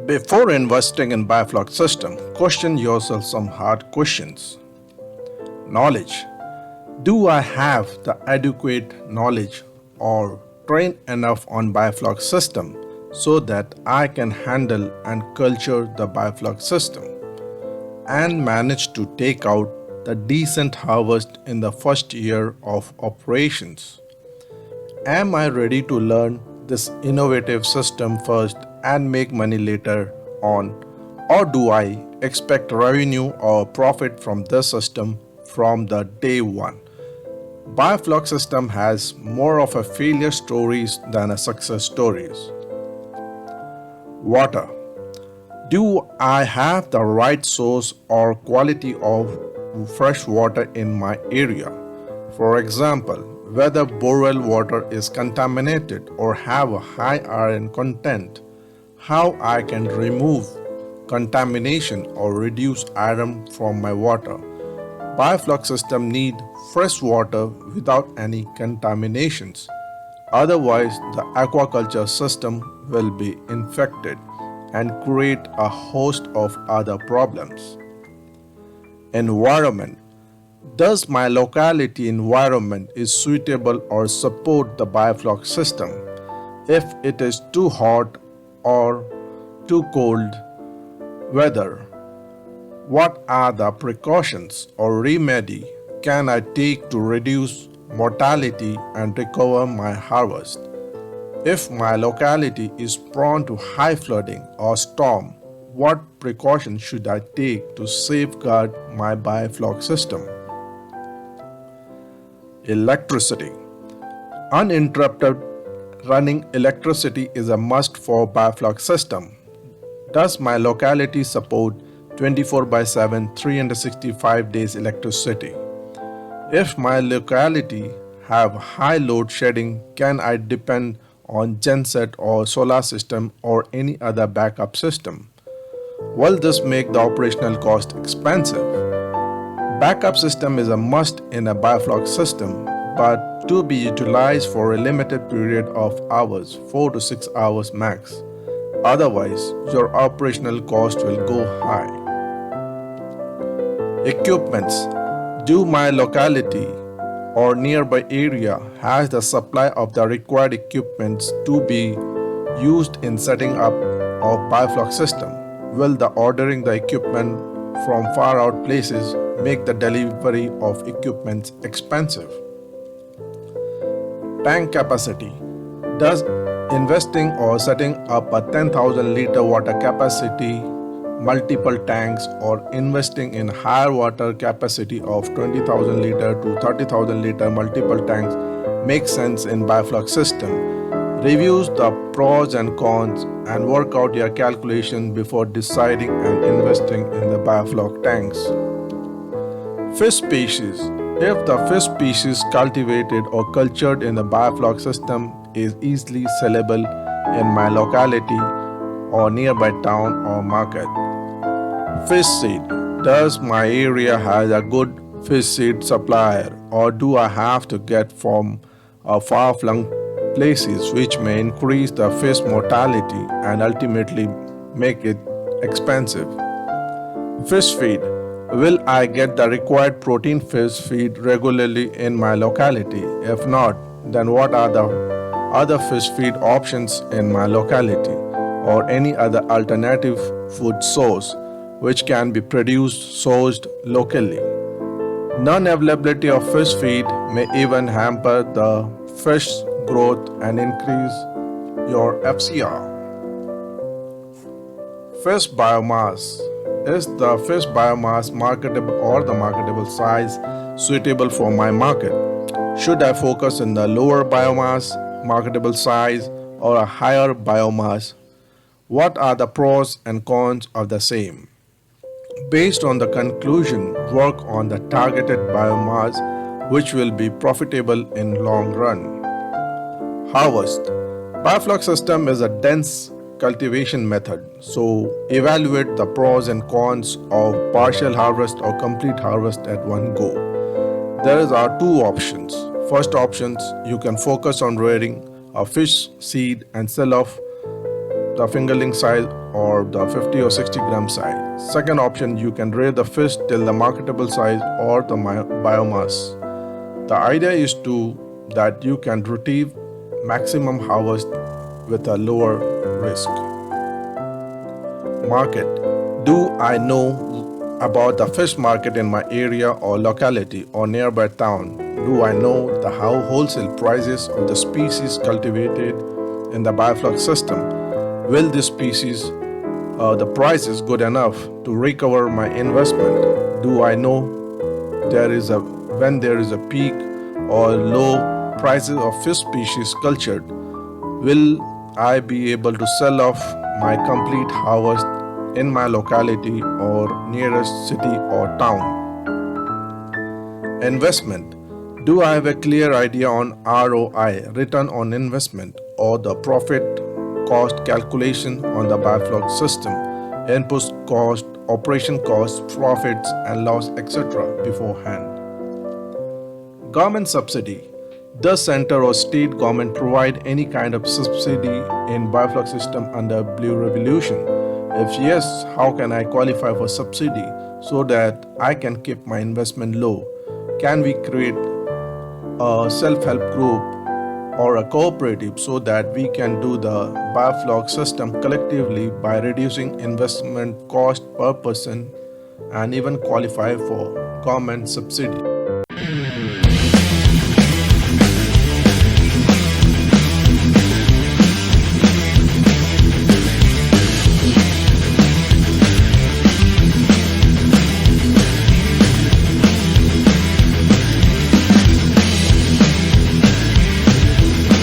Before investing in Biofloc system, question yourself some hard questions. Knowledge. Do I have the adequate knowledge or train enough on Biofloc system so that I can handle and culture the Biofloc system and manage to take out the decent harvest in the first year of operations? Am I ready to learn this innovative system first and make money later on? Or do I expect revenue or profit from this system from the day one? Biofloc system has more of a failure stories than a success stories. Water. Do I have the right source or quality of fresh water in my area? For example, whether borewell water is contaminated or have a high iron content, how I can remove contamination or reduce iron from my water. Biofloc system need fresh water without any contaminations. Otherwise, the aquaculture system will be infected and create a host of other problems. Environment. Does my locality environment is suitable or support the Biofloc system? If it is too hot or too cold weather, what are the precautions or remedy can I take to reduce mortality and recover my harvest? If my locality is prone to high flooding or storm, what precautions should I take to safeguard my Biofloc system? Electricity. Uninterrupted running electricity is a must for Biofloc system. Does my locality support 24/7, 365 days electricity? If my locality have high load shedding, can I depend on genset or solar system or any other backup system? Will this make the operational cost expensive? Backup system is a must in a Biofloc system, but to be utilized for a limited period of hours, 4 to 6 hours max. Otherwise, your operational cost will go high. Equipments. Do my locality or nearby area has the supply of the required equipments to be used in setting up of Biofloc system? Will the ordering the equipment from far out places make the delivery of equipment expensive? Tank capacity. Does investing or setting up a 10,000 liter water capacity multiple tanks or investing in higher water capacity of 20,000 liter to 30,000 liter multiple tanks make sense in Biofloc system? Review the pros and cons and work out your calculation before deciding and investing in the Biofloc tanks. Fish species. If the fish species cultivated or cultured in the Biofloc system is easily sellable in my locality or nearby town or market. Fish seed. Does my area has a good fish seed supplier or do I have to get from far-flung places which may increase the fish mortality and ultimately make it expensive? Fish feed. Will I get the required protein fish feed regularly in my locality? If not, then what are the other fish feed options in my locality or any other alternative food source which can be produced sourced locally? Non-availability of fish feed may even hamper the fish growth and increase your FCR. Fish biomass. Is the fish biomass marketable or the marketable size suitable for my market? Should I focus on the lower biomass, marketable size, or a higher biomass? What are the pros and cons of the same? Based on the conclusion, work on the targeted biomass which will be profitable in long run. Harvest. Biofloc system is a dense cultivation method, so evaluate the pros and cons of partial harvest or complete harvest at one go. There are two options. First options, you can focus on rearing a fish seed and sell off the fingerling size or the 50 or 60 gram size. Second option, you can rear the fish till the marketable size or the biomass. The idea is to that you can retrieve maximum harvest with a lower risk. Market. Do I know about the fish market in my area or locality or nearby town? Do I know the wholesale prices of the species cultivated in the bioflux system? Will this species the price is good enough to recover my investment? Do I know when there is a peak or low prices of fish species cultured? Will I be able to sell off my complete harvest in my locality or nearest city or town? Investment. Do I have a clear idea on ROI, return on investment, or the profit cost calculation on the bioflux system, input cost, operation costs, profits and loss, etc. beforehand? Government subsidy. Does center or state government provide any kind of subsidy in bioflux system under Blue Revolution? If yes, how can I qualify for subsidy so that I can keep my investment low? Can we create a self-help group or a cooperative so that we can do the bioflux system collectively by reducing investment cost per person and even qualify for government subsidy?